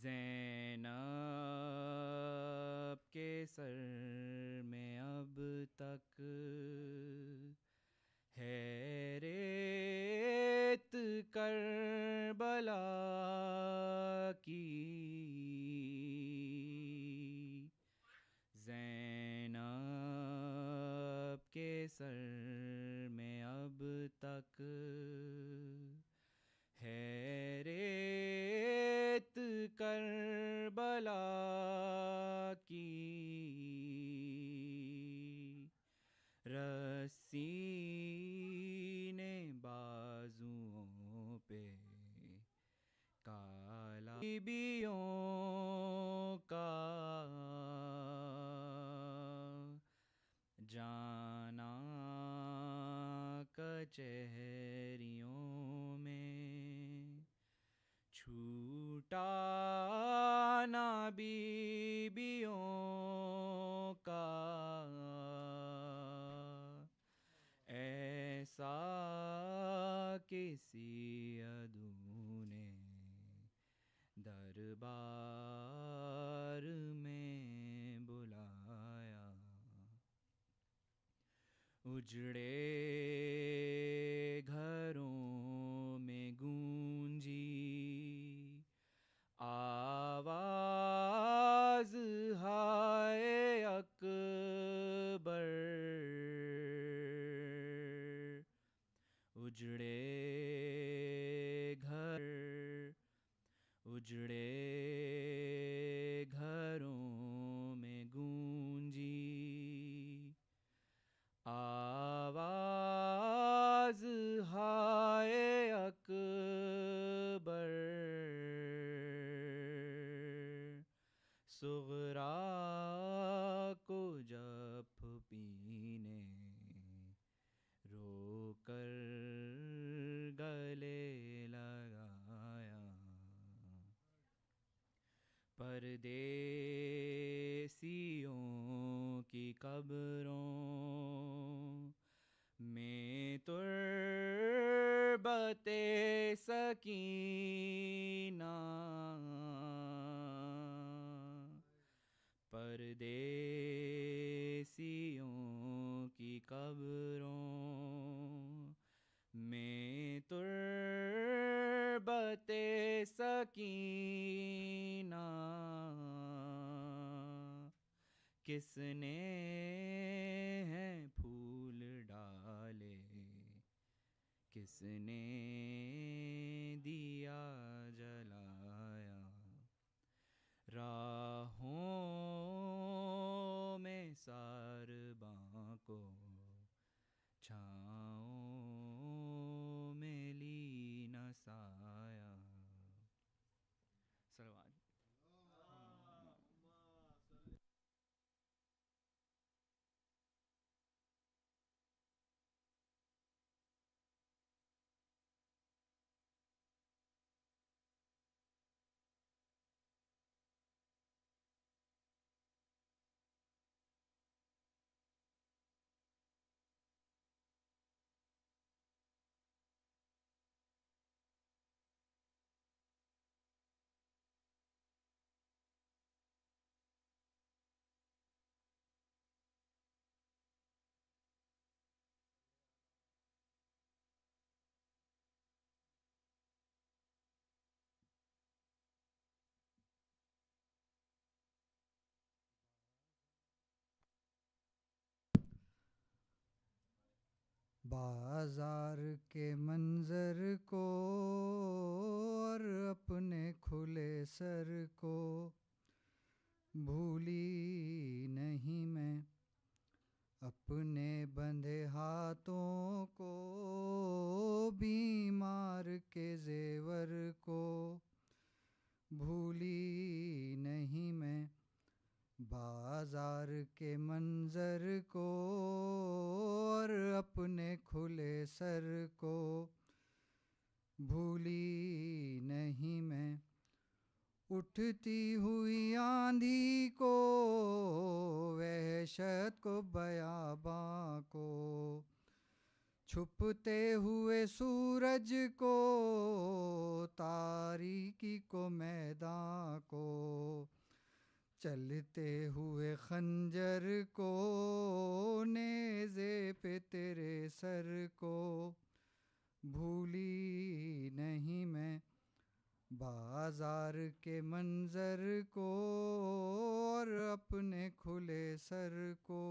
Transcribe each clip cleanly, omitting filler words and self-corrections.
ज़ैनब के सर में अब तक है रेत करबला की। ज़ैनब के सर में अब तक है रेत करबला की। रस्सी ने बाजुओं पे काला बीबियों का जाना कचहरियों में छूटा ना बीबियों का। ऐसा किसी अदू ने दरबार में बुलाया। उजड़े घरों में गूंजी आवाज हाय अकबर। उजड़े घरों में गूंजी आवाज हाय अकबर। सुगरा को जब पीने रोकर गले लगाया। परदेसियों की कब्रों में तुर्बते सकीना। परदेसियों की कब्रों में तुर्बते सकीना। किसने हैं फूल डाले किसने दिया जलाया। राहों में सारबां को छाँव में ली न साया। सलवात। बाजार के मंजर को और अपने खुले सर को भूली नहीं मैं। अपने बंधे हाथों को बीमार के जेवर को भूली नहीं मैं। बाजार के मंजर को और अपने खुले सर को भूली नहीं मैं। उठती हुई आंधी को वहशत को बयाबां को छुपते हुए सूरज को तारीकी को मैदान को चलते हुए खंजर को, नेज़े पे तेरे सर को भूली नहीं मैं, बाजार के मंजर को और अपने खुले सर को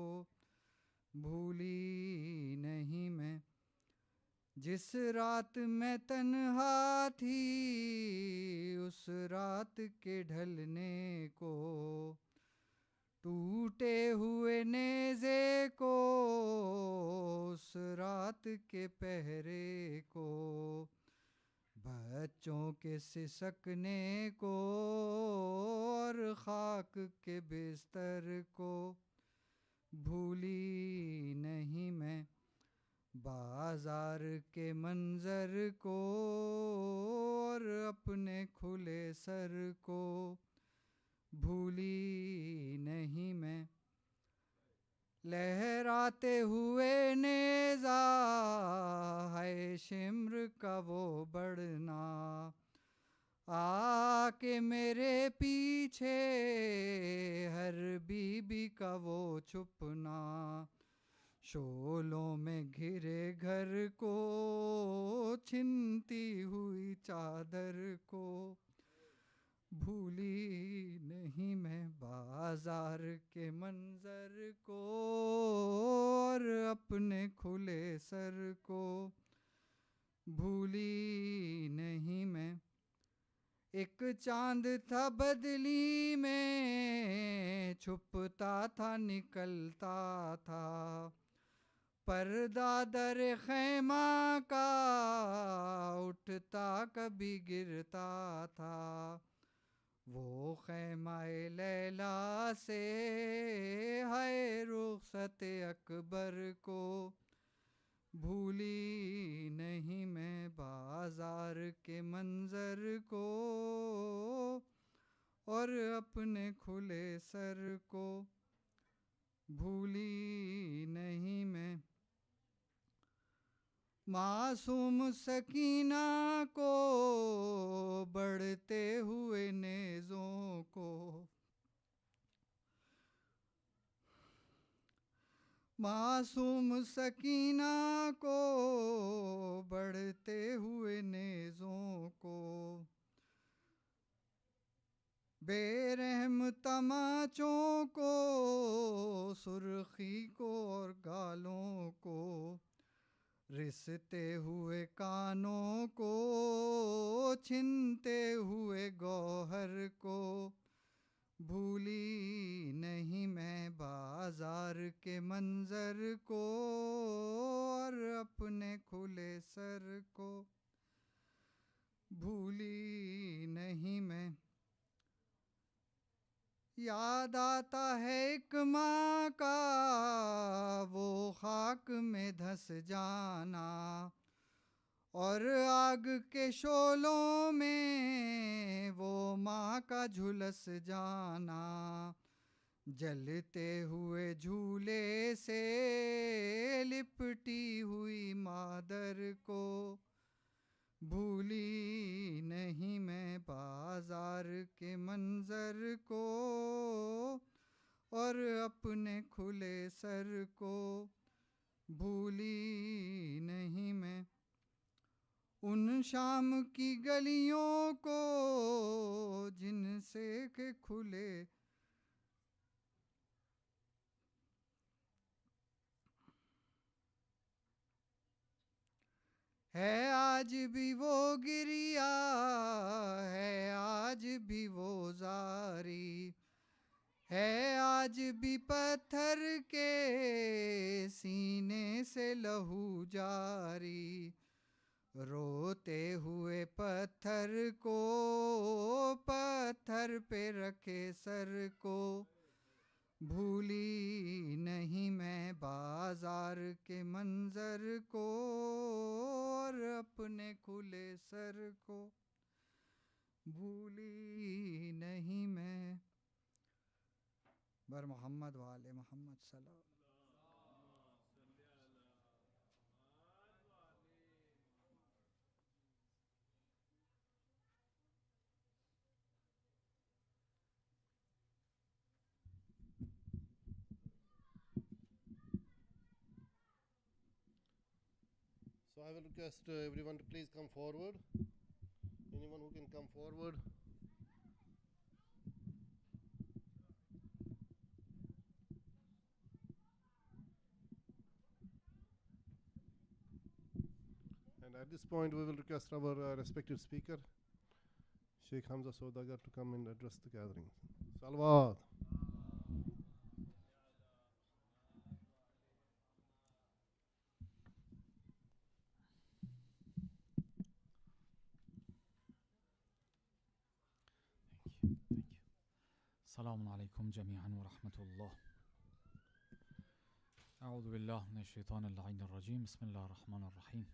भूली नहीं मैं। जिस रात मैं तन्हा थी उस रात के ढलने को, टूटे हुए नेज़े को उस रात के पहरे को, बच्चों के सिसकने को और खाक के बिस्तर को भूली नहीं मैं, बाजार के मंजर को और अपने खुले सर को भूली नहीं मैं। लहराते हुए नेज़ा है शिम्र का वो बढ़ना, आके मेरे पीछे हर बीबी का वो छुपना, शोलों में घिरे घर को छिनती हुई चादर को भूली नहीं मैं, बाजार के मंजर को और अपने खुले सर को भूली नहीं मैं। एक चांद था बदली में छुपता था निकलता था, पर्दा दर खैमा का उठता कभी गिरता था, वो खैमाए लैला से है रुखसत अकबर को भूली नहीं मैं, बाजार के मंजर को और अपने खुले सर को भूली नहीं मैं। मासूम सकीना को बढ़ते हुए नेज़ों को, मासूम सकीना को बढ़ते हुए नेज़ों को, बेरहम तमाचों को सुर्खी को और गालों को, रिसते हुए कानों को छिनते हुए गौहर को भूली नहीं मैं, बाजार के मंजर को और अपने खुले सर को भूली नहीं मैं। याद आता है एक माँ का वो खाक में धंस जाना, और आग के शोलों में वो माँ का झुलस जाना, जलते हुए झूले से लिपटी हुई मादर को भूली नहीं मैं, बाजार के मंजर को और अपने खुले सर को भूली नहीं मैं। उन शाम की गलियों को जिनसे के खुले है आज भी वो गिरिया, है आज भी वो जारी, है आज भी पत्थर के सीने से लहू जारी, रोते हुए पत्थर को पत्थर पे रखे सर को भूली नहीं मैं, बाजार के मंजर को और अपने खुले सर को भूली नहीं मैं। बर मोहम्मद वाले मोहम्मद सल्लल्लाहु। So I will request everyone to please come forward. Anyone who can come forward. And at this point, we will request our respected speaker, Sheikh Hamza Saudagar, to come and address the gathering. Salawat. السلام عليكم جميعا ورحمة الله. أعوذ بالله من الشيطان اللعين الرجيم. بسم الله الرحمن الرحيم.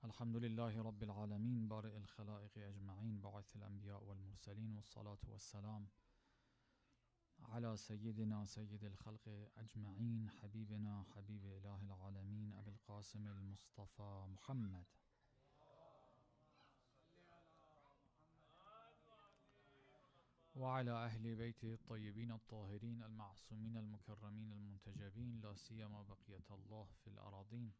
الحمد لله رب العالمين بارئ الخلائق أجمعين باعث الأنبياء والمرسلين والصلاة والسلام على سيدنا سيد الخلق أجمعين حبيبنا حبيب إله العالمين أبي القاسم المصطفى محمد وعلى أهل بيته الطيبين الطاهرين المعصومين المكرمين المنتجبين لا سيما بقية الله في الأراضين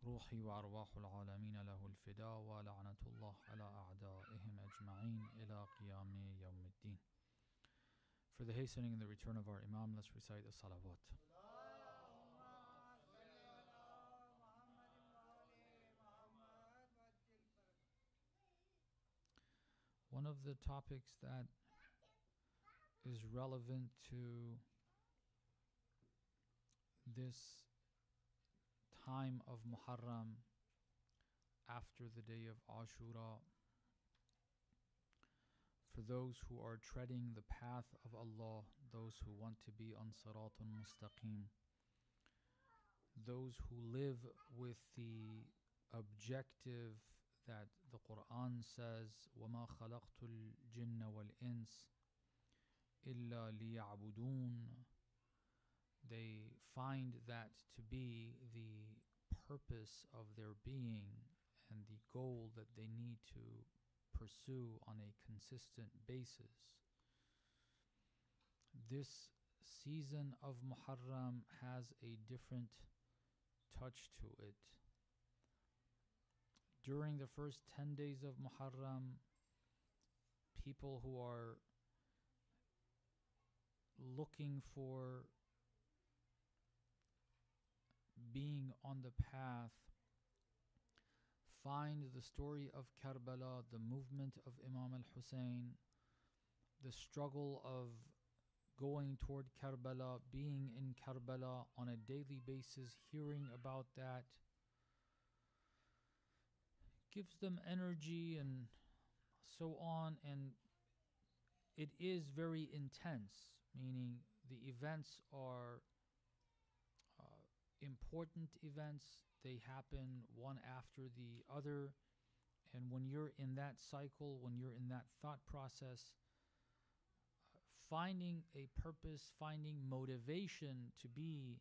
روحي وأرواح العالمين له الفداء ولعنة الله على أعدائهم أجمعين إلى قيام يوم الدين. For the hastening and the return of our Imam, let's recite the salawat. One of the topics that is relevant to this time of Muharram after the day of Ashura, for those who are treading the path of Allah, those who want to be on Siratun Mustaqim, those who live with the objective that the Quran says, وَمَا خَلَقْتُ الْجِنَّ وَالْإِنسِ إِلَّا لِيَعْبُدُونَ. They find that to be the purpose of their being and the goal that they need to pursue on a consistent basis. This season of Muharram has a different touch to it. During the first 10 days of Muharram, people who are looking for being on the path find the story of Karbala, the movement of Imam al-Hussein, the struggle of going toward Karbala, being in Karbala on a daily basis, hearing about that, gives them energy and so on. And it is very intense, meaning the events are important events. They happen one after the other. And when you're in that cycle, when you're in that thought process, finding a purpose, finding motivation to be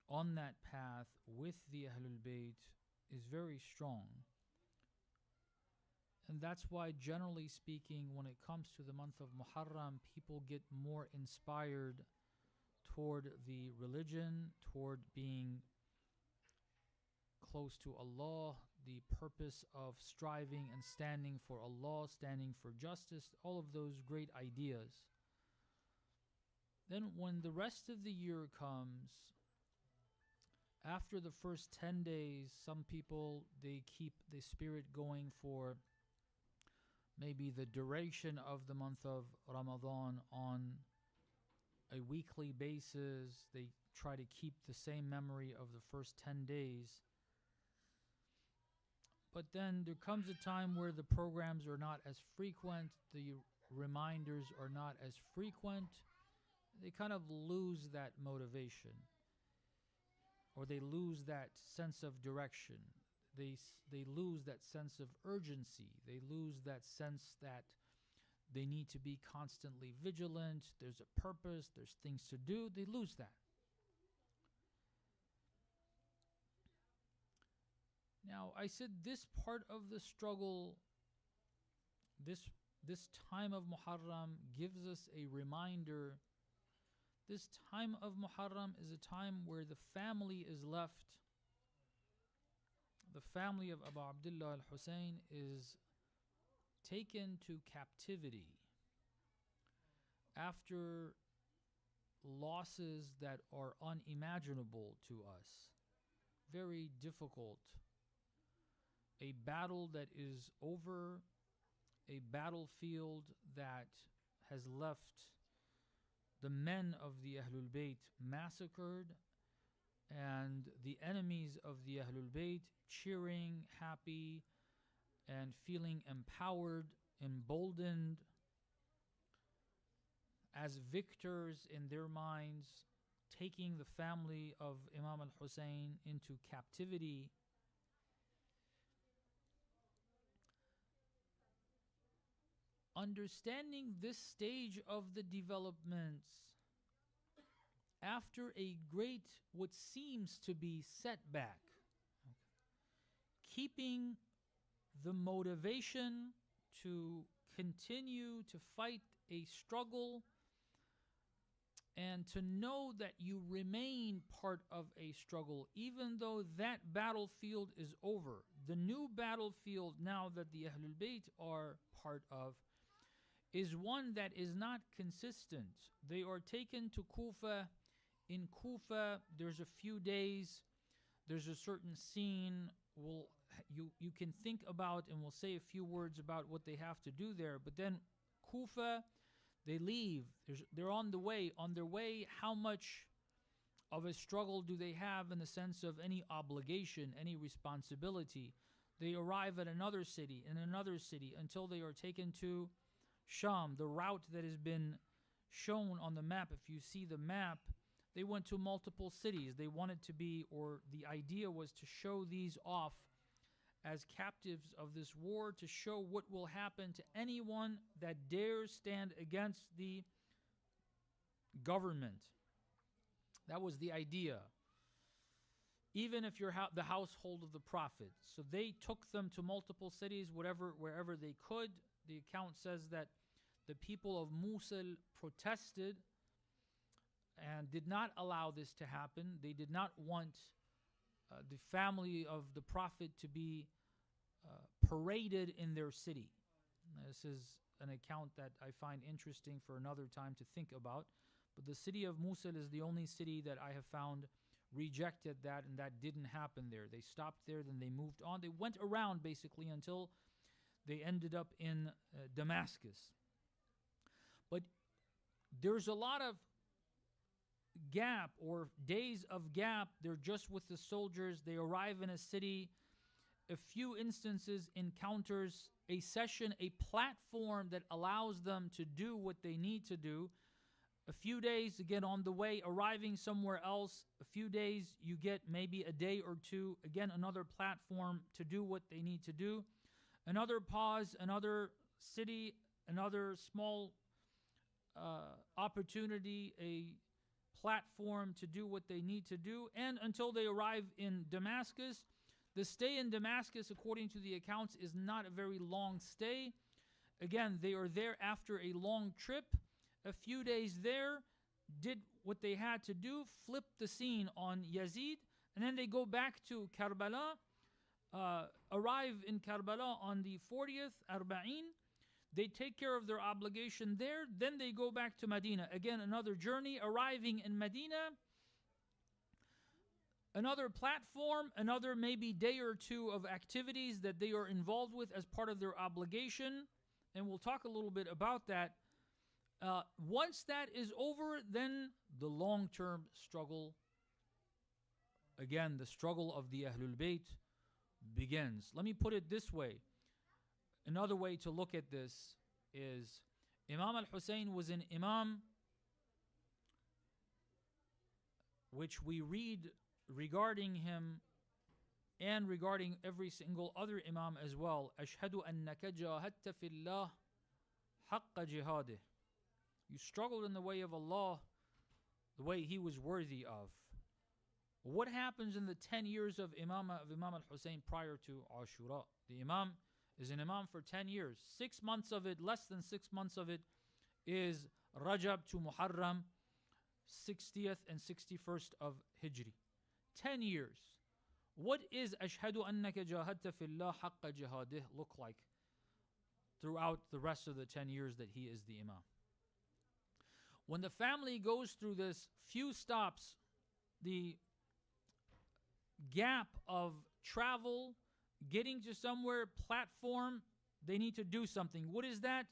on that path with the Ahlul Bayt is very strong. And that's why, generally speaking, when it comes to the month of Muharram, people get more inspired toward the religion, toward being close to Allah, the purpose of striving and standing for Allah, standing for justice, all of those great ideas. Then when the rest of the year comes, after the first 10 days, some people, they keep the spirit going for maybe the duration of the month of Ramadan on a weekly basis. They try to keep the same memory of the first 10 days. But then there comes a time where the programs are not as frequent, the reminders are not as frequent. They kind of lose that motivation, or they lose that sense of direction. They lose that sense of urgency. They lose that sense that they need to be constantly vigilant. There's a purpose. There's things to do. They lose that. Now, I said this part of the struggle, this time of Muharram gives us a reminder This time of Muharram is a time where the family is left. The family of Abu Abdullah al-Hussein is taken to captivity after losses that are unimaginable to us, very difficult. A battle that is over, a battlefield that has left the men of the Ahlul Bayt massacred and the enemies of the Ahlul Bayt cheering, happy, and feeling empowered, emboldened, as victors in their minds, taking the family of Imam al-Hussein into captivity. Understanding this stage of the developments after a great, what seems to be setback, keeping the motivation to continue to fight a struggle and to know that you remain part of a struggle, even though that battlefield is over. The new battlefield now that the Ahlul Bayt are part of is one that is not consistent. They are taken to Kufa. In Kufa, there's a few days, there's a certain scene. You can think about, and we'll say a few words about what they have to do there. But then Kufa, they leave. They're on the way. On their way, how much of a struggle do they have in the sense of any obligation, any responsibility? They arrive at another city, until they are taken to Sham, the route that has been shown on the map. If you see the map, they went to multiple cities. They wanted to be, or the idea was to show these off as captives of this war, to show what will happen to anyone that dares stand against the government. That was the idea. Even if you're the household of the Prophet. So they took them to multiple cities, wherever they could. The account says that the people of Mosul protested and did not allow this to happen. They did not want the family of the Prophet to be paraded in their city. This is an account that I find interesting for another time to think about. But the city of Mosul is the only city that I have found rejected that, and that didn't happen there. They stopped there, then they moved on. They went around basically until they ended up in Damascus. But there's a lot of gap, or days of gap. They're just with the soldiers. They arrive in a city. A few instances, encounters, a session, a platform that allows them to do what they need to do. A few days, again, on the way, arriving somewhere else. A few days, you get maybe a day or two. Again, another platform to do what they need to do. Another pause, another city, another small opportunity, a platform to do what they need to do. And until they arrive in Damascus. The stay in Damascus, according to the accounts, is not a very long stay. Again, they are there after a long trip. A few days there, did what they had to do, flipped the scene on Yazid, and then they go back to Karbala, arrive in Karbala on the 40th, Arba'in. They take care of their obligation there, then they go back to Medina. Again, another journey, arriving in Medina, another platform, another maybe day or two of activities that they are involved with as part of their obligation, and we'll talk a little bit about that. Once that is over, then the long-term struggle, again, the struggle of the Ahlul Bayt begins. Let me put it this way. Another way to look at this is Imam al-Hussein was an imam which we read regarding him and regarding every single other imam as well. Ashhadu annaka jahadta fillah haqqa jihadih. You struggled in the way of Allah the way he was worthy of. What happens in the 10 years of Imam al-Hussein prior to Ashura? The imam is an imam for 10 years. 6 months of it, less than 6 months of it, is Rajab to Muharram. 60th and 61st of Hijri. 10 years. What is Ashhadu annaka jahadta fillah haqqa jihadih look like throughout the rest of the 10 years that he is the Imam? When the family goes through this few stops, the gap of travel, getting to somewhere, platform, they need to do something. What is that?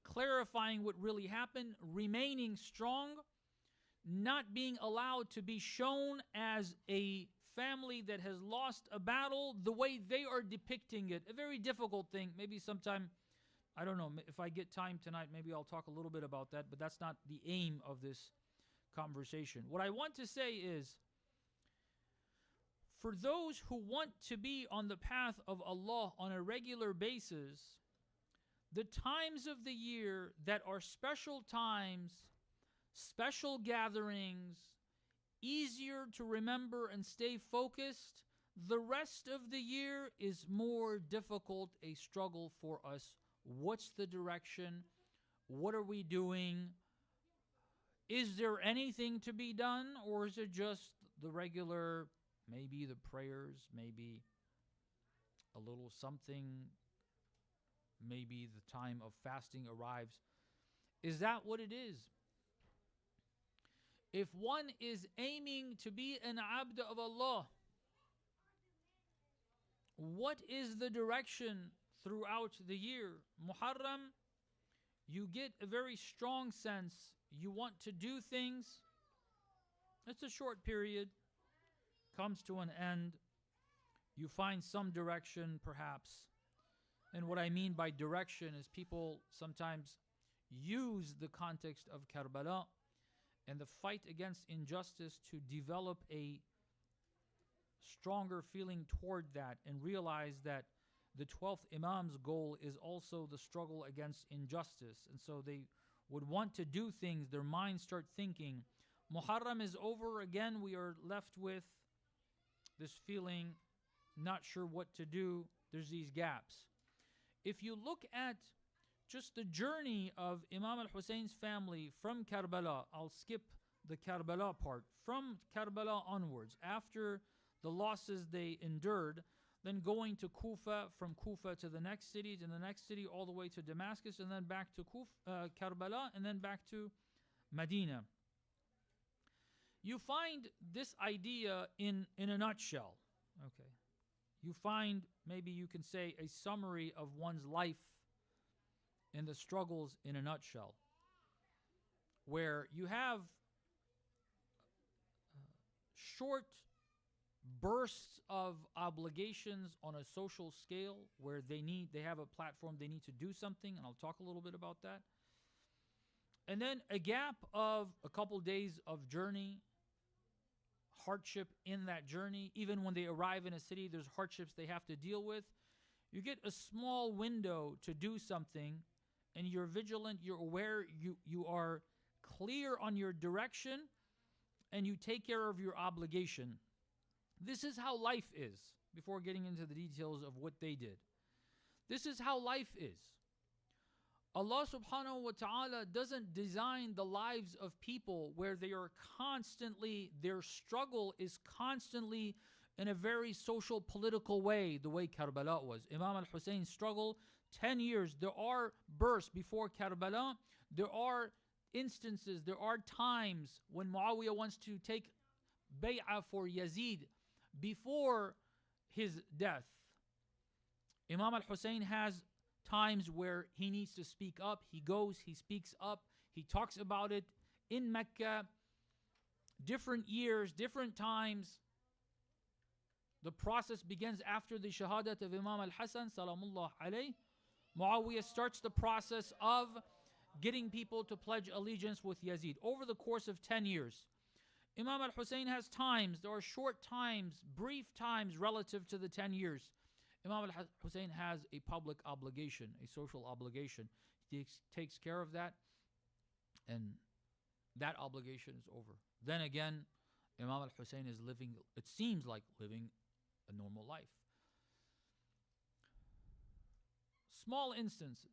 Clarifying what really happened, remaining strong, not being allowed to be shown as a family that has lost a battle the way they are depicting it. A very difficult thing. Maybe sometime, I don't know, if I get time tonight, maybe I'll talk a little bit about that, but that's not the aim of this conversation. What I want to say is, for those who want to be on the path of Allah on a regular basis, the times of the year that are special times, special gatherings, easier to remember and stay focused, the rest of the year is more difficult, a struggle for us. What's the direction? What are we doing? Is there anything to be done, or is it just the regular, maybe the prayers, maybe a little something, maybe the time of fasting arrives? Is that what it is? If one is aiming to be an abd of Allah, what is the direction throughout the year? Muharram, you get a very strong sense. You want to do things. It's a short period. Comes to an end. You find some direction, perhaps. And what I mean by direction is people sometimes use the context of Karbala and the fight against injustice to develop a stronger feeling toward that, and realize that the 12th Imam's goal is also the struggle against injustice. And so they would want to do things, their minds start thinking. Muharram is over again, we are left with this feeling, not sure what to do. There's these gaps. If you look at just the journey of Imam al-Husayn's family from Karbala, I'll skip the Karbala part, from Karbala onwards, after the losses they endured, then going to Kufa, from Kufa to the next city, to the next city, all the way to Damascus, and then back to Karbala, and then back to Medina. You find this idea in a nutshell. Okay. You find, maybe you can say, a summary of one's life in the struggles in a nutshell, where you have short bursts of obligations on a social scale where they have a platform, they need to do something, and I'll talk a little bit about that. And then a gap of a couple days of journey, hardship in that journey. Even when they arrive in a city, there's hardships they have to deal with. You get a small window to do something, and you're vigilant, you're aware, you are clear on your direction, and you take care of your obligation. This is how life is, before getting into the details of what they did. This is how life is. Allah subhanahu wa ta'ala doesn't design the lives of people where they are constantly, their struggle is constantly in a very social, political way, the way Karbala was. Imam al-Husayn's struggle, 10 years. There are bursts before Karbala. There are instances, there are times when Muawiyah wants to take bay'ah for Yazid before his death. Imam al-Husayn has times where he needs to speak up. He goes, he speaks up, he talks about it in Mecca, different years, different times. The process begins after the shahadat of Imam al-Hasan, salamullah alayh. Muawiyah starts the process of getting people to pledge allegiance with Yazid over the course of 10 years. Imam al-Husayn has times, there are short times, brief times relative to the 10 years. Imam al-Husayn has a public obligation, a social obligation. He takes care of that, and that obligation is over. Then again, Imam al-Husayn is living, it seems like living a normal life. Small instances.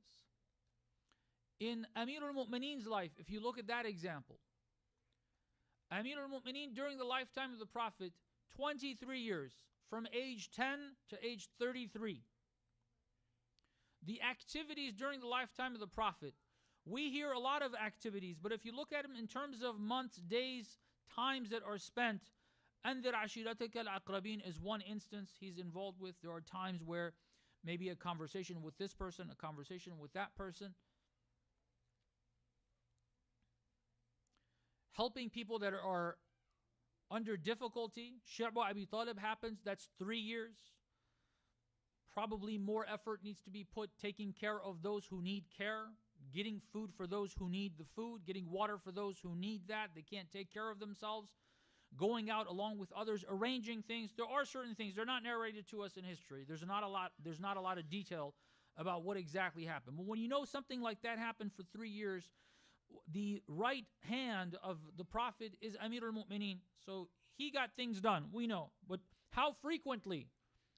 In Amir al-Mu'mineen's life, if you look at that example, Amir al-Mu'mineen during the lifetime of the Prophet, 23 years, from age 10 to age 33. The activities during the lifetime of the Prophet, we hear a lot of activities, but if you look at them in terms of months, days, times that are spent, Andir Ashiratak al-Aqrabin is one instance he's involved with. There are times where maybe a conversation with this person, a conversation with that person. Helping people that are under difficulty. Shirba Abi Talib happens, that's 3 years. Probably more effort needs to be put taking care of those who need care, getting food for those who need the food, getting water for those who need that. They can't take care of themselves. Going out along with others, arranging things. There are certain things, they're not narrated to us in history. There's not a lot of detail about what exactly happened. But when you know something like that happened for 3 years, the right hand of the Prophet is Amir al-Mu'mineen. So he got things done, we know. But how frequently?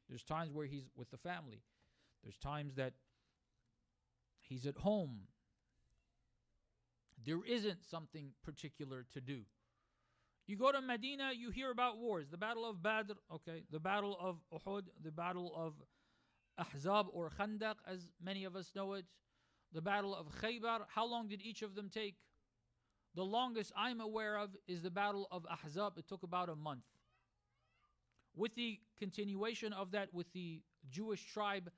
There's times where he's with the family. There's times that he's at home. There isn't something particular to do. You go to Medina, you hear about wars. The Battle of Badr, okay, the Battle of Uhud, the Battle of Ahzab or Khandaq, as many of us know it, the Battle of Khaybar. How long did each of them take? The longest I'm aware of is the Battle of Ahzab. It took about a month. With the continuation of that with the Jewish tribe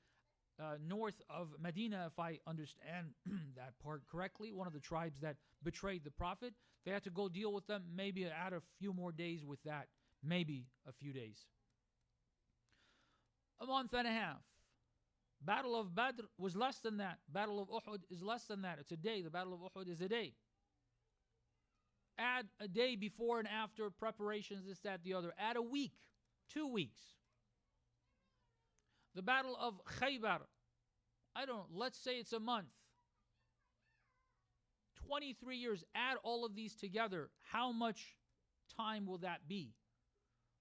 north of Medina, if I understand that part correctly, one of the tribes that betrayed the Prophet, they had to go deal with them, maybe add a few more days with that, maybe a few days. A month and a half. Battle of Badr was less than that. Battle of Uhud is less than that. It's a day. The Battle of Uhud is a day. Add a day before and after preparations, this, that, the other. Add a week, 2 weeks. The Battle of Khaybar, let's say it's a month. 23 years, add all of these together. How much time will that be?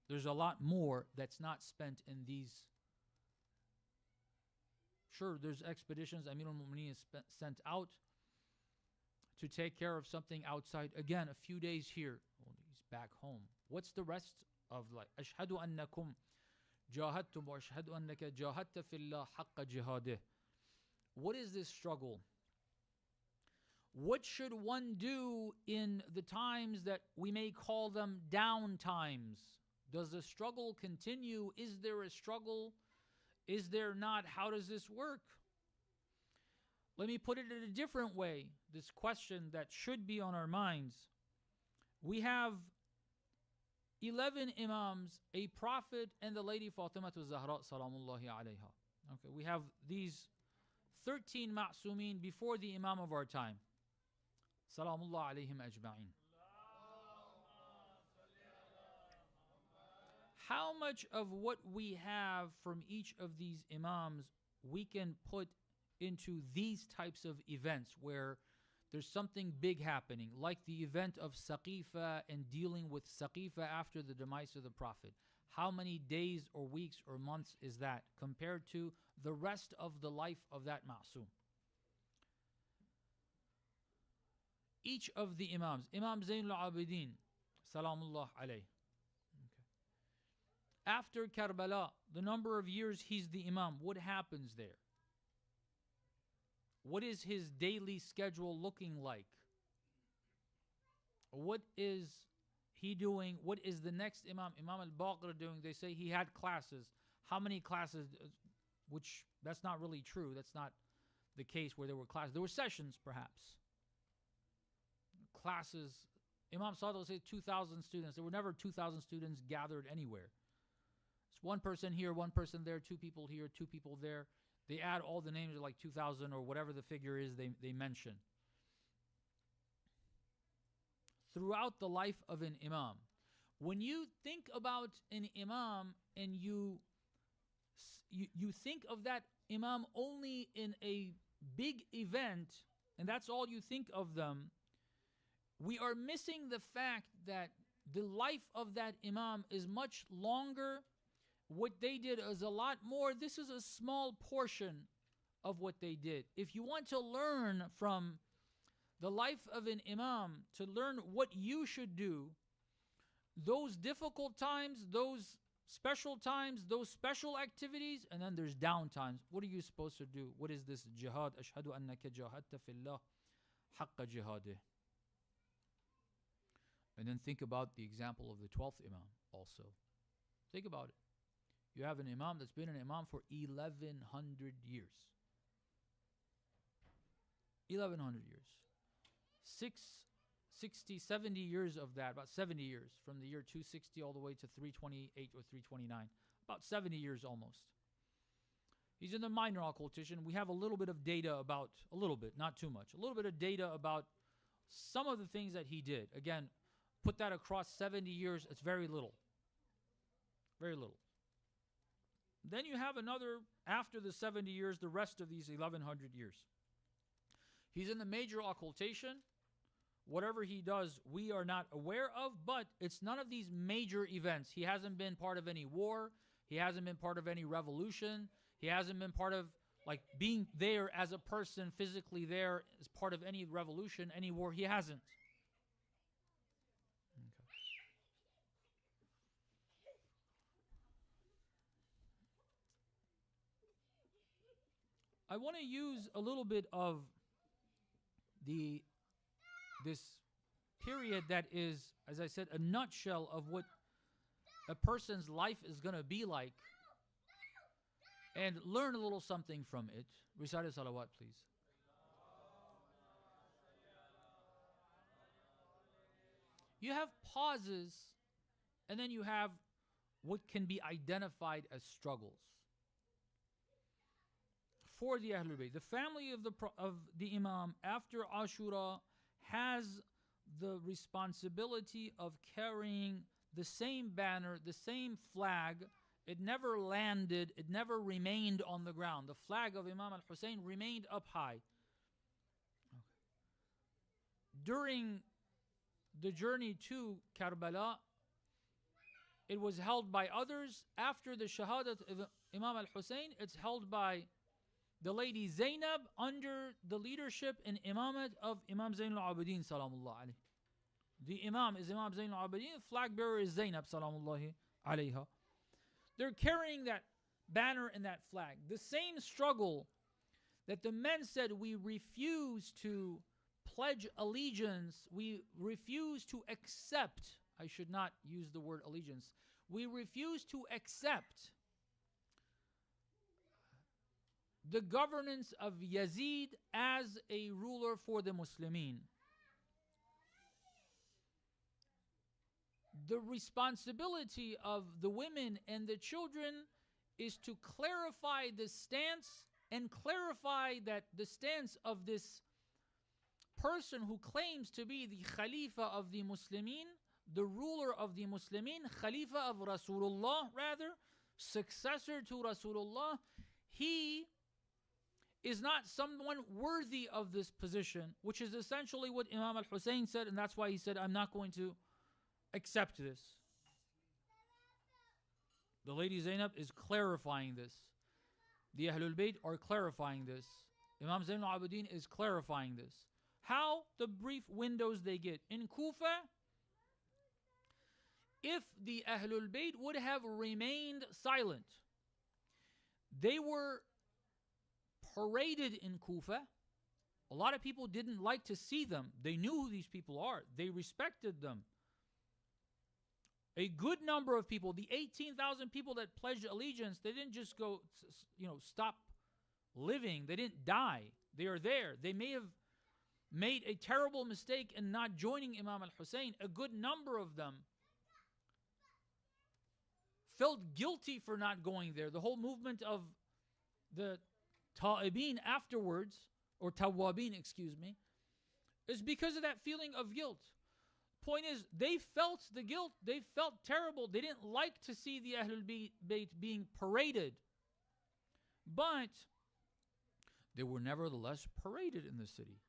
There's a lot more that's not spent in these. Sure, there's expeditions. Amir al-Mu'mineen is sent out to take care of something outside. Again, a few days here. Oh, he's back home. What's the rest of life? Ashhadu annakum jahadtum wa ashhadu annaka jahadta fillah haqqa jihadih. What is this struggle? What should one do in the times that we may call them down times? Does the struggle continue? Is there a struggle? Is there not? How does this work? Let me put it in a different way. This question that should be on our minds. We have 11 imams, a prophet, and the lady Fatima Zahra salamullahi alayha. Okay, we have these 13 ma'sumin before the imam of our time. Salamullah alayhim ajma'in. How much of what we have from each of these imams we can put into these types of events where there's something big happening, like the event of Saqifa and dealing with Saqifa after the demise of the Prophet? How many days or weeks or months is that compared to the rest of the life of that ma'soom? Each of the imams, Imam Zayn al-Abidin, salamullah alayh. After Karbala, the number of years he's the imam, what happens there? What is his daily schedule looking like? What is he doing? What is the next imam, Imam al-Baqir, doing? They say he had classes. How many classes? Which, that's not really true. That's not the case where there were classes. There were sessions, perhaps. Classes. Imam Sadiq said 2,000 students. There were never 2,000 students gathered anywhere. It's one person here, one person there, 2 people here, 2 people there. They add all the names, like 2,000 or whatever the figure is they mention. Throughout the life of an imam, when you think about an imam and you think of that imam only in a big event, and that's all you think of them, we are missing the fact that the life of that imam is much longer. What they did is a lot more. This is a small portion of what they did. If you want to learn from the life of an imam, to learn what you should do, those difficult times, those special times, those special activities, and then there's down times. What are you supposed to do? What is this jihad? Ashhadu annaka jahadta fillah haqqa jihadih. And then think about the example of the 12th Imam also. Think about it. You have an Imam that's been an Imam for 1100 years. 1100 years. 60, 70 years of that, about 70 years, from the year 260 all the way to 328 or 329. About 70 years almost. He's in the minor occultation. We have a little bit of data about, a little bit, not too much, a little bit of data about some of the things that he did. Again, put that across 70 years, it's very little. Very little. Then you have another, after the 70 years, the rest of these 1100 years. He's in the major occultation. Whatever he does, we are not aware of, but it's none of these major events. He hasn't been part of any war. He hasn't been part of any revolution. He hasn't been part of, like, being there as a person, physically there as part of any revolution, any war. He hasn't. I want to use a little bit of this period that is, as I said, a nutshell of what a person's life is going to be like, and learn a little something from it. Recite a salawat, please. You have pauses, and then you have what can be identified as struggles. For the Ahlul Bayt, the family of the Imam after Ashura has the responsibility of carrying the same banner, the same flag. It never landed, it never remained on the ground. The flag of Imam al-Hussein remained up high. Okay. During the journey to Karbala, it was held by others. After the Shahadat of Imam al-Hussein, it's held by the lady Zainab under the leadership and imamat of Imam Zain al-Abidin salamullah alayhi. The Imam is Imam Zain al-Abidin, the flag bearer is Zainab salamullahi alayha. They're carrying that banner and that flag. The same struggle that the men said, we refuse to pledge allegiance, we refuse to accept, I should not use the word allegiance, we refuse to accept the governance of Yazid as a ruler for the Muslimin. The responsibility of the women and the children is to clarify the stance and clarify that the stance of this person who claims to be the Khalifa of the Muslimin, the ruler of the Muslimin, Khalifa of Rasulullah rather, successor to Rasulullah, he is not someone worthy of this position, which is essentially what Imam al-Hussein said, and that's why he said, I'm not going to accept this. The lady Zainab is clarifying this. The Ahlul Bayt are clarifying this. Imam Zain al-Abidin is clarifying this. How? The brief windows they get. In Kufa, if the Ahlul Bayt would have remained silent, they were paraded in Kufa. A lot of people didn't like to see them. They knew who these people are. They respected them. A good number of people, the 18,000 people that pledged allegiance, they didn't just go, stop living. They didn't die. They are there. They may have made a terrible mistake in not joining Imam al-Hussein. A good number of them felt guilty for not going there. The whole movement of the Ta'ibin afterwards, or Tawwabin, excuse me, is because of that feeling of guilt. Point is, they felt the guilt. They felt terrible. They didn't like to see the Ahlul Bayt being paraded. But they were nevertheless paraded in the city.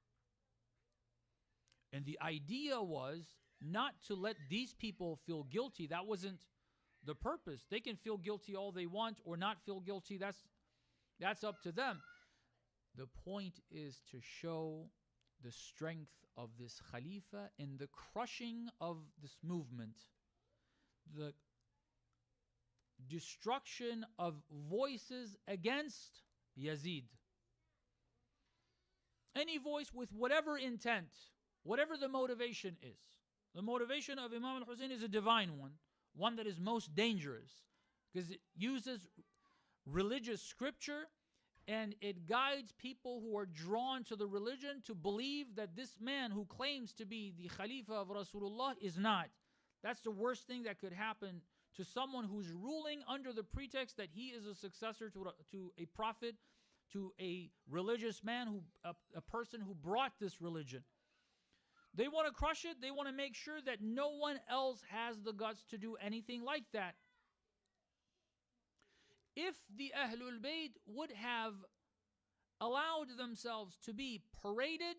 And the idea was not to let these people feel guilty. That wasn't the purpose. They can feel guilty all they want or not feel guilty. That's up to them. The point is to show the strength of this Khalifa and the crushing of this movement. the destruction of voices against Yazid. Any voice with whatever intent, whatever the motivation is. The motivation of Imam al-Hussein is a divine one that is most dangerous because it uses religious scripture and it guides people who are drawn to the religion to believe that this man who claims to be the Khalifa of Rasulullah is not. That's the worst thing that could happen to someone who's ruling under the pretext that he is a successor to a prophet, to a religious man, a person who brought this religion. They want to crush it. They want to make sure that no one else has the guts to do anything like that. If the Ahlul Bayt would have allowed themselves to be paraded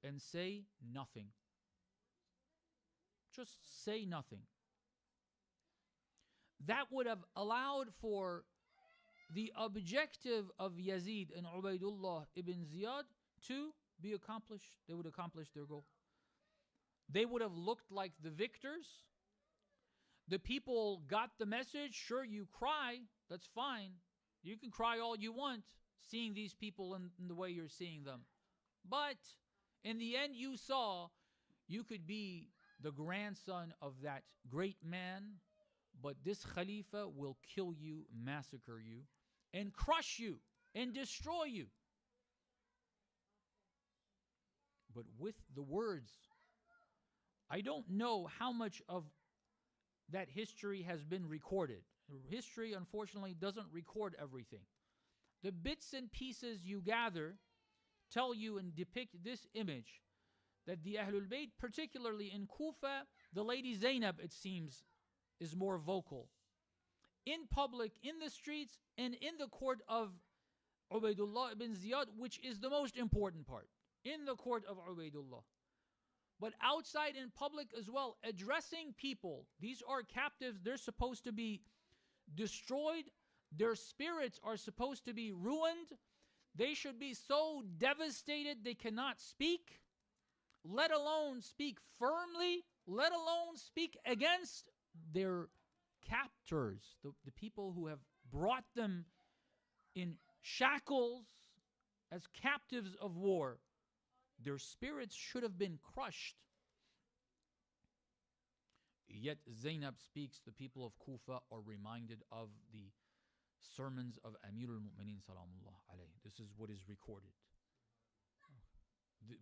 and say nothing, just say nothing, that would have allowed for the objective of Yazid and Ubaidullah ibn Ziyad to be accomplished. They would accomplish their goal. They would have looked like the victors. The people got the message. Sure, you cry. That's fine. You can cry all you want, seeing these people in the way you're seeing them. But in the end, you saw you could be the grandson of that great man, but this Khalifa will kill you, massacre you, and crush you, and destroy you. But with the words, I don't know how much of that history has been recorded. History, unfortunately, doesn't record everything. The bits and pieces you gather tell you and depict this image that the Ahlul Bayt, particularly in Kufa, the lady Zainab, it seems, is more vocal. In public, in the streets, and in the court of Ubaidullah ibn Ziyad, which is the most important part. In the court of Ubaidullah. But outside in public as well, addressing people. These are captives. They're supposed to be destroyed. Their spirits are supposed to be ruined. They should be so devastated they cannot speak, let alone speak firmly, let alone speak against their captors, the people who have brought them in shackles as captives of war. Their spirits should have been crushed. Yet Zainab speaks, the people of Kufa are reminded of the sermons of Amir al-Mu'mineen salamullah alayhi. This is what is recorded.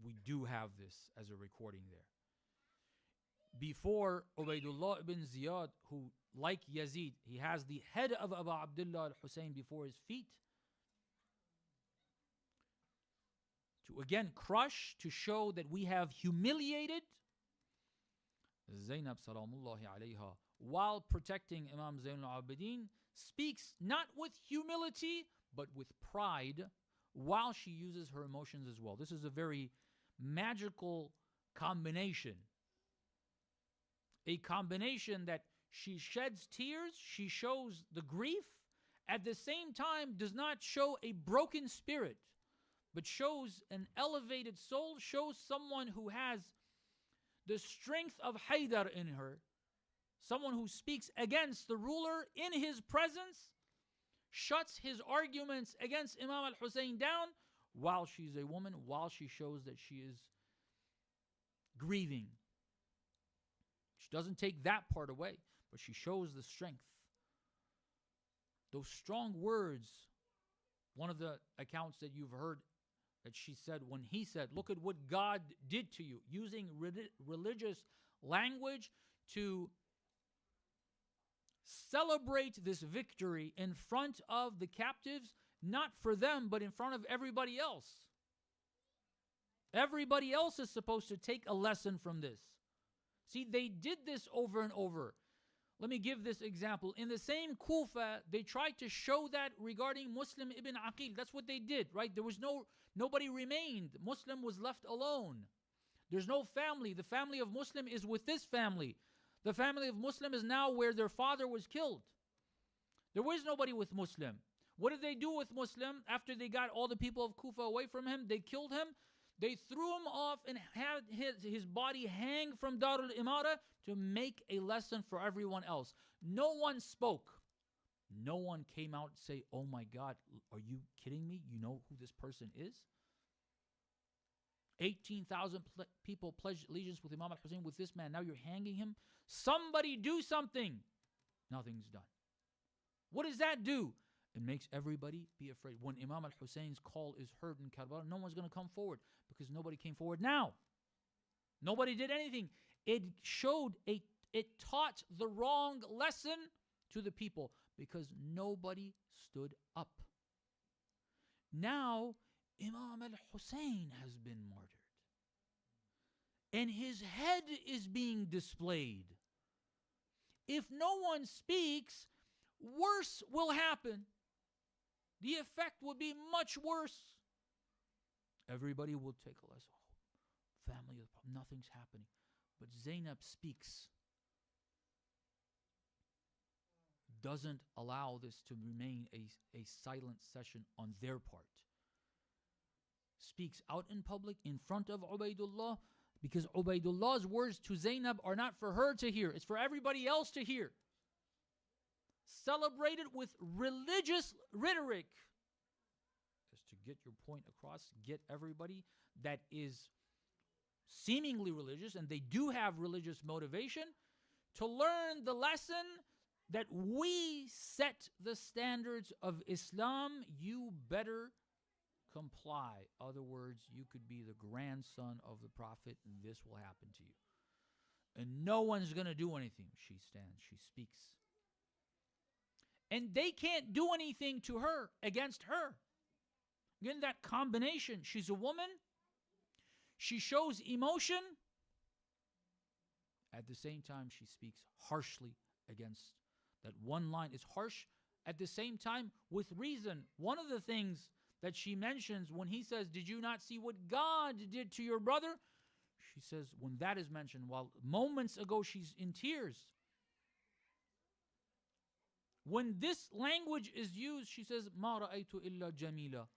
We do have this as a recording there. Before Ubaidullah ibn Ziyad, who, like Yazid, he has the head of Abu Abdullah al-Hussein before his feet, to again crush, to show that we have humiliated Zainab salamullahi alayha, while protecting Imam Zayn al-Abidin, speaks not with humility, but with pride, while she uses her emotions as well. This is a very magical combination. A combination that she sheds tears, she shows the grief, at the same time does not show a broken spirit, but shows an elevated soul, shows someone who has the strength of Haydar in her, someone who speaks against the ruler in his presence, shuts his arguments against Imam al-Hussein down, while she's a woman, while she shows that she is grieving. She doesn't take that part away, but she shows the strength. Those strong words, one of the accounts that you've heard that she said when he said, look at what God did to you, using religious language to celebrate this victory in front of the captives, not for them, but in front of everybody else. Everybody else is supposed to take a lesson from this. See, they did this over and over. Let me give this example. In the same Kufa, they tried to show that regarding Muslim ibn Aqil. That's what they did, right? There was nobody remained. Muslim was left alone. There's no family. The family of Muslim is with this family. The family of Muslim is now where their father was killed. There was nobody with Muslim. What did they do with Muslim after they got all the people of Kufa away from him? They killed him. They threw him off and had his body hang from Darul Imara to make a lesson for everyone else. No one spoke. No one came out and say, oh my God, are you kidding me? You know who this person is? 18,000 people pledged allegiance with Imam al-Hussein with this man. Now you're hanging him? Somebody do something. Nothing's done. What does that do? It makes everybody be afraid. When Imam al-Hussein's call is heard in Karbala, no one's going to come forward because nobody came forward now. Nobody did anything. It taught the wrong lesson to the people because nobody stood up. Now, Imam al-Hussein has been martyred. And his head is being displayed. If no one speaks, worse will happen. The effect will be much worse. Everybody will take a lesson. Oh, family, nothing's happening. But Zainab speaks. Doesn't allow this to remain a silent session on their part. Speaks out in public in front of Ubaidullah, because Ubaidullah's words to Zainab are not for her to hear. It's for everybody else to hear. Celebrated with religious rhetoric as to get your point across, get everybody that is seemingly religious, and they do have religious motivation, to learn the lesson that we set the standards of Islam. You better comply. Other words, you could be the grandson of the Prophet and this will happen to you. And no one's going to do anything. She stands, she speaks. And they can't do anything to her, against her. Again, that combination. She's a woman. She shows emotion. At the same time, she speaks harshly against. That one line is harsh. At the same time, with reason. One of the things that she mentions when he says, did you not see what God did to your brother? She says, when that is mentioned, while moments ago she's in tears. When this language is used, she says, Ma ra'aytu illa jamila.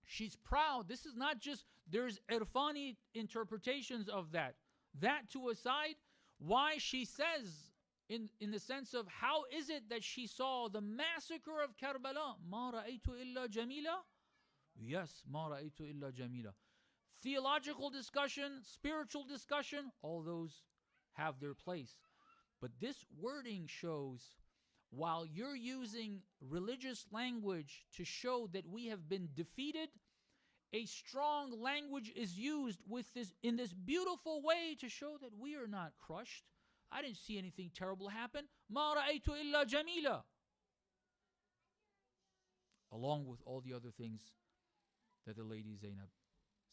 She's proud. This is not just, there's irfani interpretations of that. That to a side, why she says, in the sense of how is it that she saw the massacre of Karbala? Ma ra'aytu illa jamila? Yes, ma ra'aytu illa jamila. Theological discussion, spiritual discussion, all those have their place. But this wording shows, while you're using religious language to show that we have been defeated, a strong language is used with this in this beautiful way to show that we are not crushed. I didn't see anything terrible happen. Ma ra'aytu illa jamila. Along with all the other things that the lady Zainab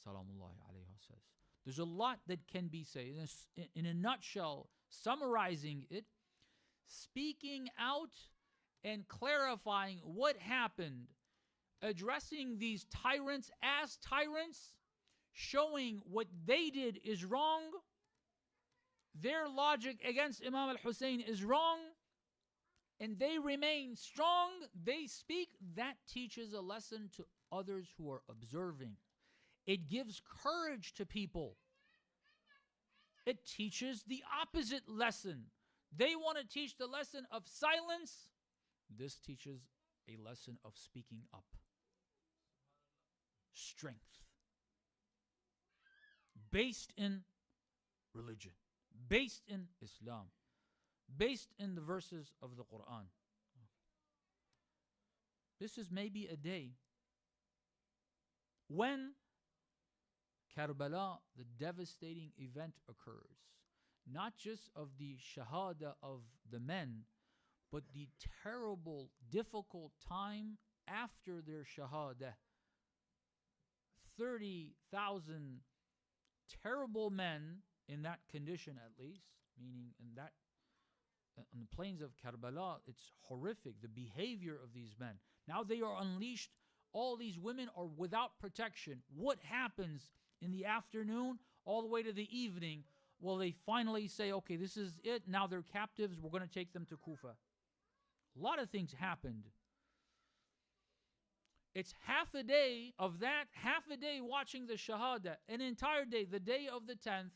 salamullahi alayha says. There's a lot that can be said. In a nutshell, summarizing it, speaking out and clarifying what happened, addressing these tyrants as tyrants, showing what they did is wrong, their logic against Imam al-Hussein is wrong, and they remain strong, they speak. That teaches a lesson to others who are observing. It gives courage to people. It teaches the opposite lesson. They want to teach the lesson of silence. This teaches a lesson of speaking up. Strength. Based in religion. Based in Islam. Based in the verses of the Quran. This is maybe a day when Karbala, the devastating event, occurs. Not just of the shahada of the men, but the terrible, difficult time after their shahada. 30,000 terrible men in that condition, at least, meaning in that on the plains of Karbala, it's horrific, the behavior of these men. Now they are unleashed. All these women are without protection. What happens in the afternoon all the way to the evening? Well, they finally say, okay, this is it. Now they're captives. We're going to take them to Kufa. A lot of things happened. It's half a day of that, half a day watching the Shahada, an entire day, the day of the 10th,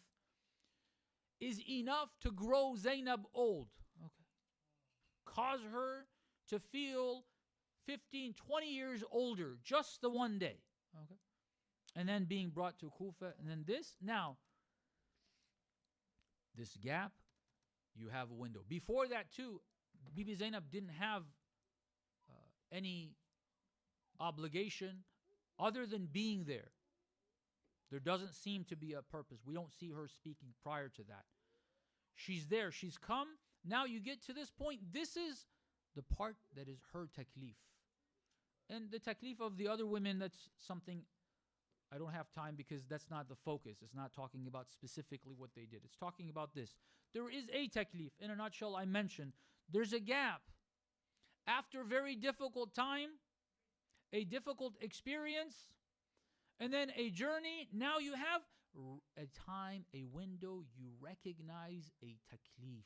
is enough to grow Zainab old. Okay. Cause her to feel 15, 20 years older, just the one day. Okay. And then being brought to Kufa, and then this. Now, this gap, you have a window. Before that, too, Bibi Zainab didn't have any obligation other than being there. There doesn't seem to be a purpose. We don't see her speaking prior to that. She's there. She's come. Now you get to this point. This is the part that is her taklif. And the taklif of the other women, that's something I don't have time because that's not the focus. It's not talking about specifically what they did. It's talking about this. There is a taklif. In a nutshell, I mentioned there's a gap. After very difficult time, a difficult experience, and then a journey, now you have a time, a window, you recognize a taklif.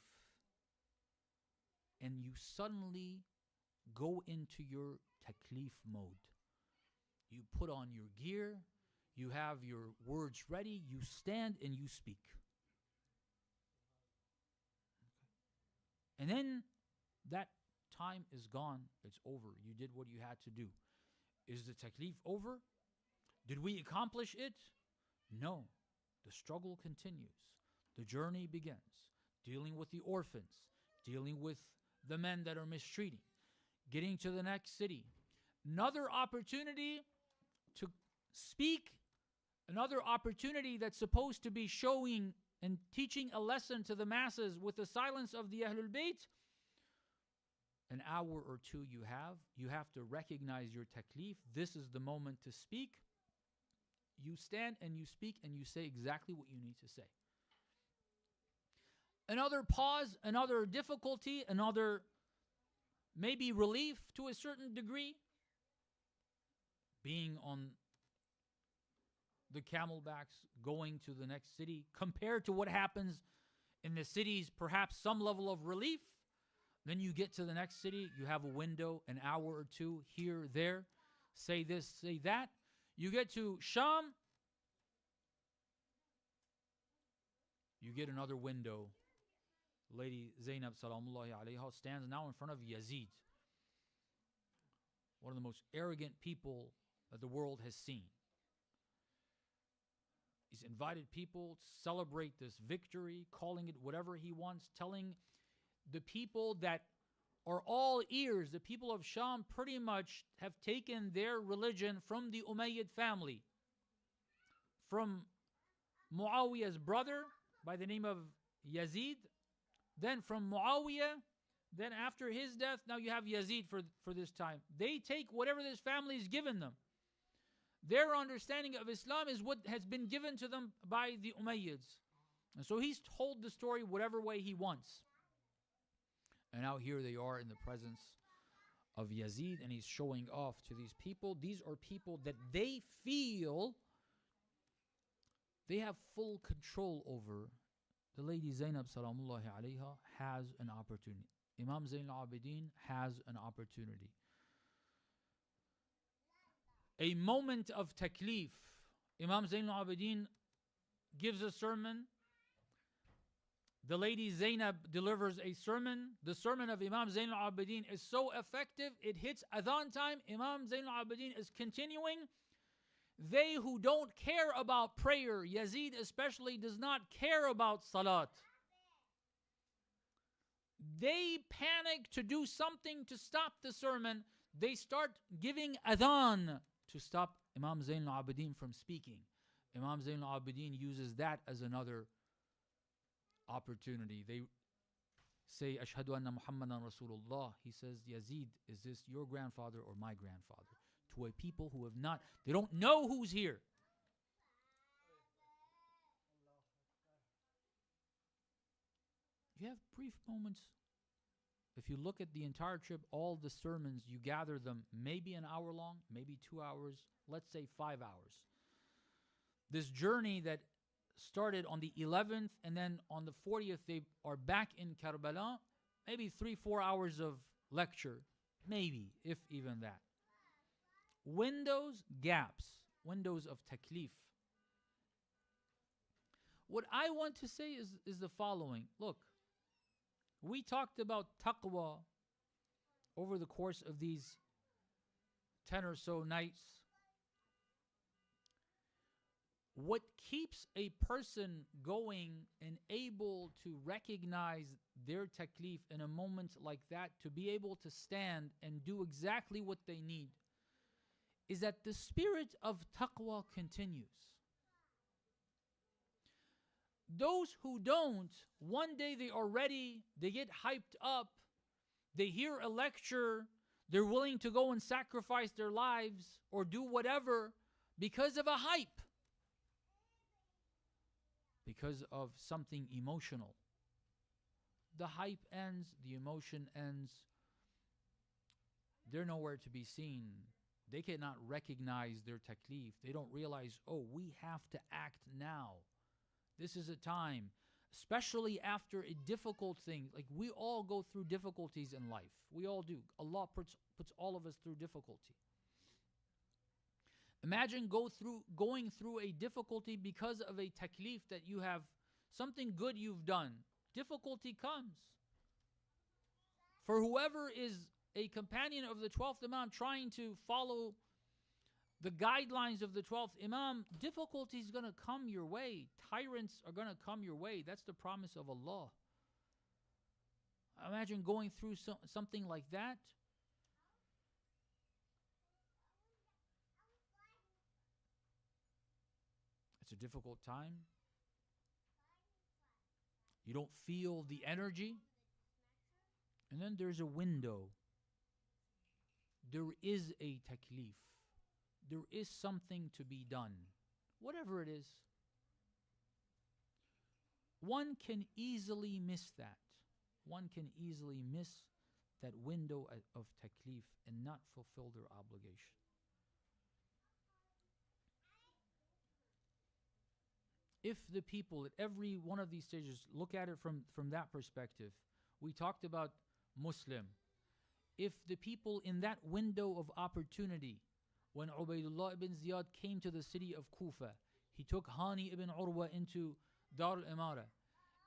And you suddenly go into your taklif mode. You put on your gear, you have your words ready, you stand and you speak. And then that time is gone, it's over. You did what you had to do. Is the taklif over? Did we accomplish it? No. The struggle continues. The journey begins. Dealing with the orphans, dealing with the men that are mistreating, getting to the next city. Another opportunity to speak, another opportunity that's supposed to be showing and teaching a lesson to the masses with the silence of the Ahlul Bayt. An hour or two you have to recognize your taklif. This is the moment to speak. You stand and you speak and you say exactly what you need to say. Another pause, another difficulty, another maybe relief to a certain degree. Being on the camelbacks, going to the next city, compared to what happens in the cities, perhaps some level of relief. Then you get to the next city, you have a window, an hour or two, here, there, say this, say that. You get to Sham, you get another window. Lady Zainab Salamullahi alayha stands now in front of Yazid, one of the most arrogant people that the world has seen. He's invited people to celebrate this victory, calling it whatever he wants, telling the people that are all ears, the people of Sham pretty much have taken their religion from the Umayyad family, from Muawiyah's brother by the name of Yazid, then from Muawiyah, then after his death, now you have Yazid for this time. They take whatever this family has given them. Their understanding of Islam is what has been given to them by the Umayyads. And so he's told the story whatever way he wants. And now here they are in the presence of Yazid, and he's showing off to these people. These are people that they feel they have full control over. The lady Zainab Salamullahi alayha has an opportunity. Imam Zain al-Abidin has an opportunity. A moment of taklif. Imam Zain al-Abidin gives a sermon. The lady Zainab delivers a sermon. The sermon of Imam Zain al-Abidin is so effective, it hits adhan time. Imam Zain al-Abidin is continuing. They who don't care about prayer, Yazid especially does not care about salat. They panic to do something to stop the sermon. They start giving adhan to stop Imam Zain al-Abidin from speaking. Imam Zain al-Abidin uses that as another opportunity. They say, Ashhadu anna Muhammadan Rasulullah. He says, Yazid, is this your grandfather or my grandfather? To a people who have not, they don't know who's here. You have brief moments. If you look at the entire trip, all the sermons, you gather them maybe an hour long, maybe 2 hours, let's say 5 hours. This journey that started on the 11th and then on the 40th, they are back in Karbala, maybe 3-4 hours of lecture, maybe, if even that. windows, gaps, windows of taklif. What I want to say is the following. Look, we talked about taqwa over the course of these 10 or so nights. What keeps a person going and able to recognize their taklif in a moment like that, to be able to stand and do exactly what they need, is that the spirit of taqwa continues. Those who don't, one day they are ready, they get hyped up, they hear a lecture, they're willing to go and sacrifice their lives or do whatever because of a hype, because of something emotional. The hype ends, the emotion ends, they're nowhere to be seen. They cannot recognize their taklif. They don't realize, oh, we have to act now. This is a time, especially after a difficult thing. Like, we all go through difficulties in life. We all do. Allah puts all of us through difficulty. Imagine going through a difficulty because of a taklif that you have, something good you've done. Difficulty comes. For whoever is a companion of the 12th Imam trying to follow the guidelines of the 12th Imam, difficulty is going to come your way. Tyrants are going to come your way. That's the promise of Allah. Imagine going through something like that. It's a difficult time. You don't feel the energy. And then there's a window. There is a taklif. There is something to be done. Whatever it is. One can easily miss that. One can easily miss that window of taklif and not fulfill their obligation. If the people at every one of these stages look at it from that perspective, we talked about Muslim. If the people in that window of opportunity, when Ubaydullah ibn Ziyad came to the city of Kufa, he took Hani ibn Urwa into Dar al-Imara,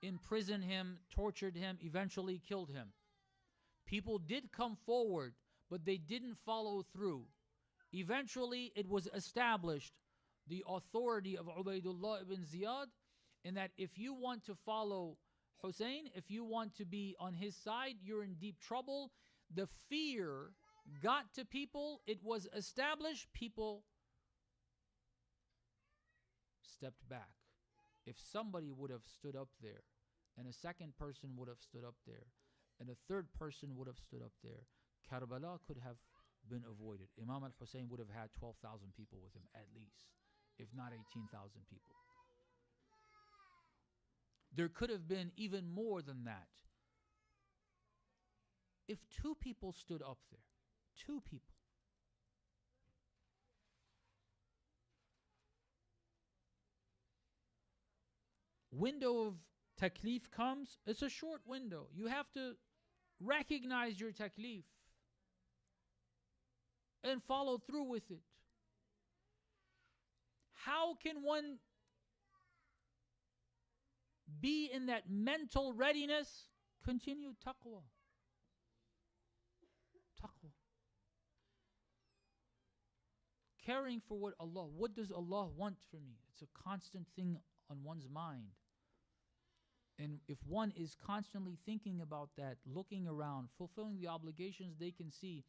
imprisoned him, tortured him, eventually killed him. People did come forward, but they didn't follow through. Eventually, it was established, the authority of Ubaydullah ibn Ziyad, in that if you want to follow Hussein, if you want to be on his side, you're in deep trouble. The fear got to people. It was established. People stepped back. If somebody would have stood up there, and a second person would have stood up there, and a third person would have stood up there, Karbala could have been avoided. Imam al-Hussein would have had 12,000 people with him at least, if not 18,000 people. There could have been even more than that. If two people stood up there, two people, window of taklif comes, it's a short window. You have to recognize your taklif and follow through with it. How can one be in that mental readiness? Continue taqwa. Taqwa. Caring for what does Allah want from me? It's a constant thing on one's mind. And if one is constantly thinking about that, looking around, fulfilling the obligations they can see,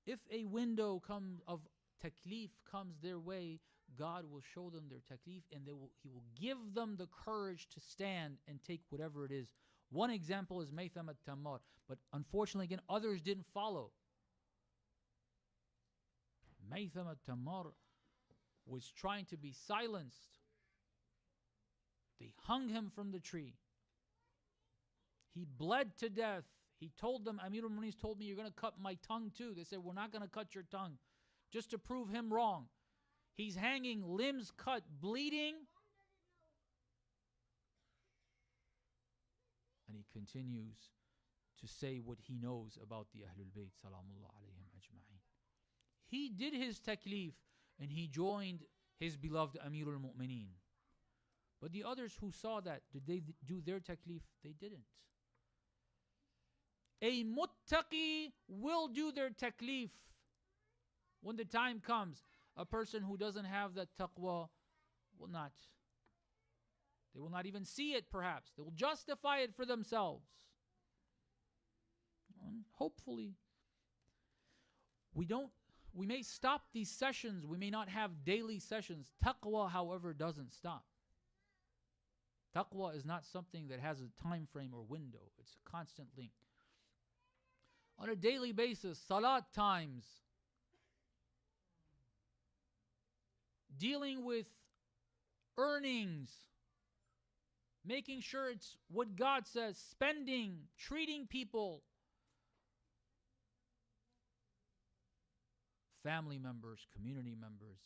if a window of taklif comes their way, God will show them their taklif, and He will give them the courage to stand and take whatever it is. One example is Maytham al-Tammar, but unfortunately, again, others didn't follow. Maytham al-Tammar was trying to be silenced. They hung him from the tree. He bled to death. He told them, Amir al-Mu'minin told me, you're going to cut my tongue too. They said, we're not going to cut your tongue, just to prove him wrong. He's hanging, limbs cut, bleeding. And he continues to say what he knows about the Ahlul Bayt, salamullah alayhim ajma'in. He did his taklif and he joined his beloved Amir al-Mu'mineen. But the others who saw that, did they do their taklif? They didn't. A muttaqi will do their taklif when the time comes. A person who doesn't have that taqwa will not. They will not even see it, perhaps. They will justify it for themselves. And hopefully, we may stop these sessions. We may not have daily sessions. Taqwa, however, doesn't stop. Taqwa is not something that has a time frame or window. It's a constant link. On a daily basis, salat times, dealing with earnings, making sure it's what God says, spending, treating people, family members, community members.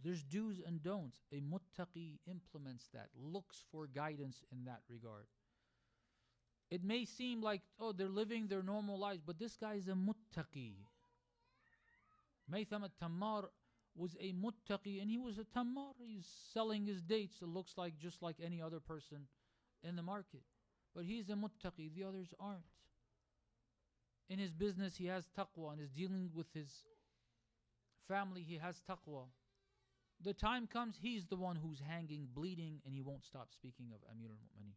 There's do's and don'ts. A muttaqi implements that, looks for guidance in that regard. It may seem like, oh, they're living their normal lives, but this guy is a muttaqi. Maytham al-Tammar was a muttaqi, and he was a tammar. He's selling his dates. It looks like just like any other person in the market. But he's a muttaqi. The others aren't. In his business, he has taqwa, and is dealing with his family, he has taqwa. The time comes, he's the one who's hanging, bleeding, and he won't stop speaking of Amir al-Mu'mineen.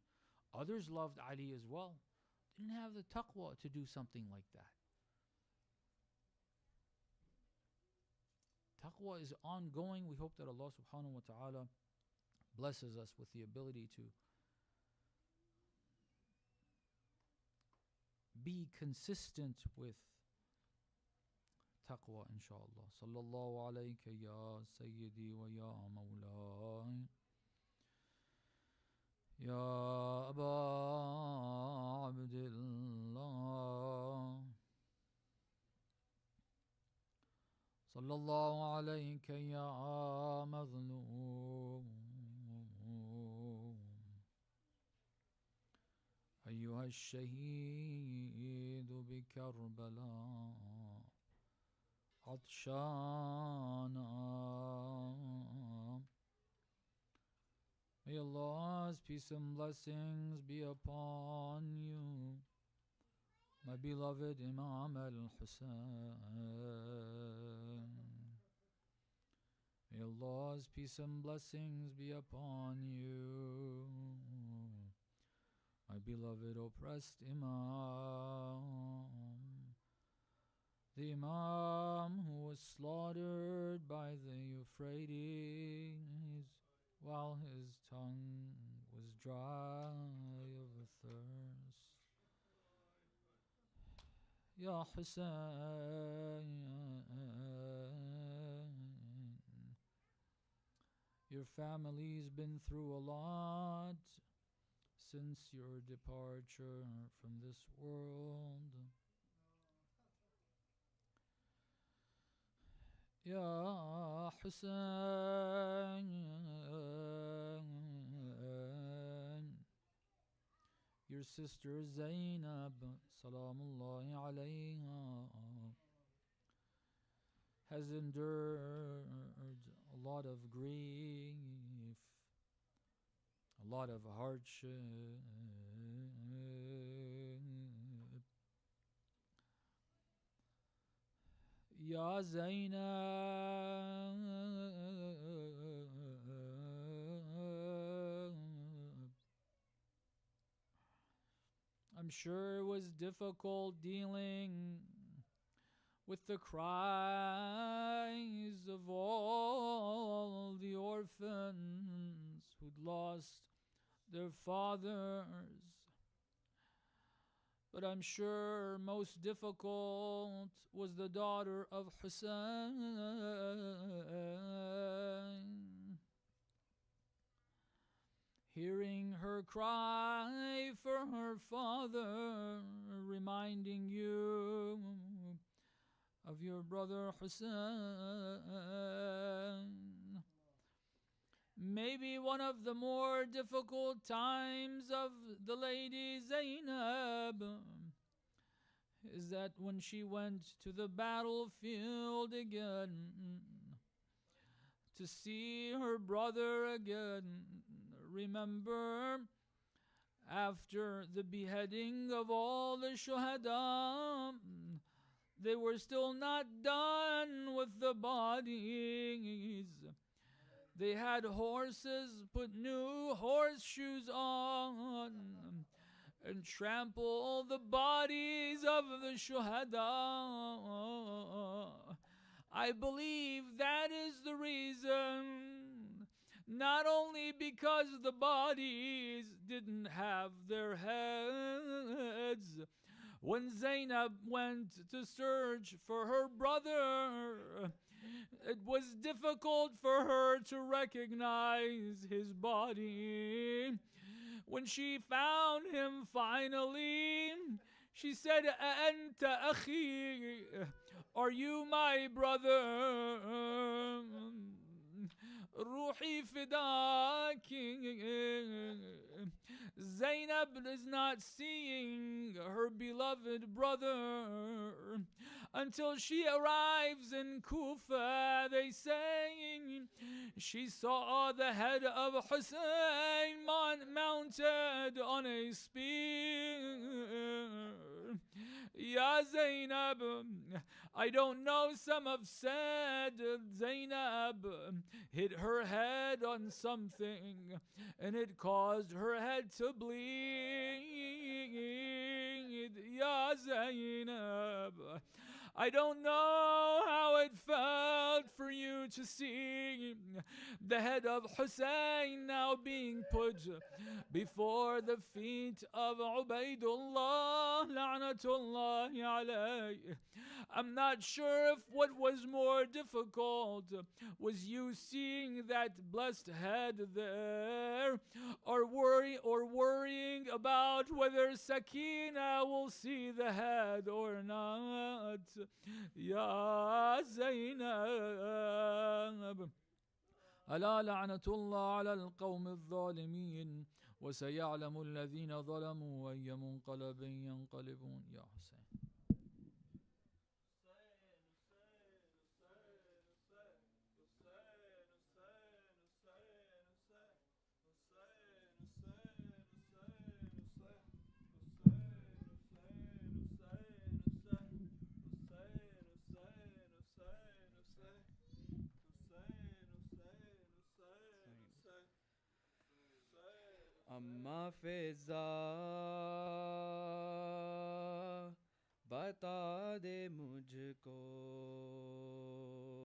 Others loved Ali as well. Didn't have the taqwa to do something like that. Taqwa is ongoing. We hope that Allah subhanahu wa ta'ala blesses us with the ability to be consistent with taqwa, inshallah. Sallallahu alayka ya sayyidi wa ya mawlai, ya Aba Abdullah. Sallallahu alayka ya mazlum, أيها الشهيد بكربلاء عطشانا. May Allah's peace and blessings be upon you, my beloved Imam al-Hussein. May Allah's peace and blessings be upon you, my beloved oppressed Imam, the Imam who was slaughtered by the Euphrates while his tongue was dry of thirst. Ya Hussein, your family's been through a lot since your departure from this world. Ya Hussein, your sister Zainab, salamullahi alayha, has endured a lot of grief, a lot of hardship. Ya Zainab, I'm sure it was difficult dealing with the cries of all the orphans who'd lost their fathers. But I'm sure most difficult was the daughter of Hussein. Hearing her cry for her father, reminding you of your brother Hussein. Maybe one of the more difficult times of the lady Zainab is that when she went to the battlefield again to see her brother again, remember, after the beheading of all the shuhada, they were still not done with the bodies. They had horses, put new horseshoes on, and trample the bodies of the shuhada. I believe that is the reason, not only because the bodies didn't have their heads. When Zainab went to search for her brother, it was difficult for her to recognize his body. When she found him finally, she said, Anta akhi, are you my brother? Ruhi fidaki. Zainab is not seeing her beloved brother until she arrives in Kufa. They say she saw the head of Hussein mounted on a spear. Ya Zainab, I don't know, some have said Zainab hit her head on something and it caused her head to bleed. Ya Zainab, I don't know how it felt for you to see the head of Hussein now being put before the feet of Ubaidullah, la'natullahi alayh. I'm not sure if what was more difficult was you seeing that blessed head there, or worrying about whether Sakina will see the head or not. Ya Zainab, ألا لعنة الله على القوم الظالمين وسيعلم الذين ظلموا أي منقلب ينقلبون. يا حسين. अम्मा फिजा बता दे मुझको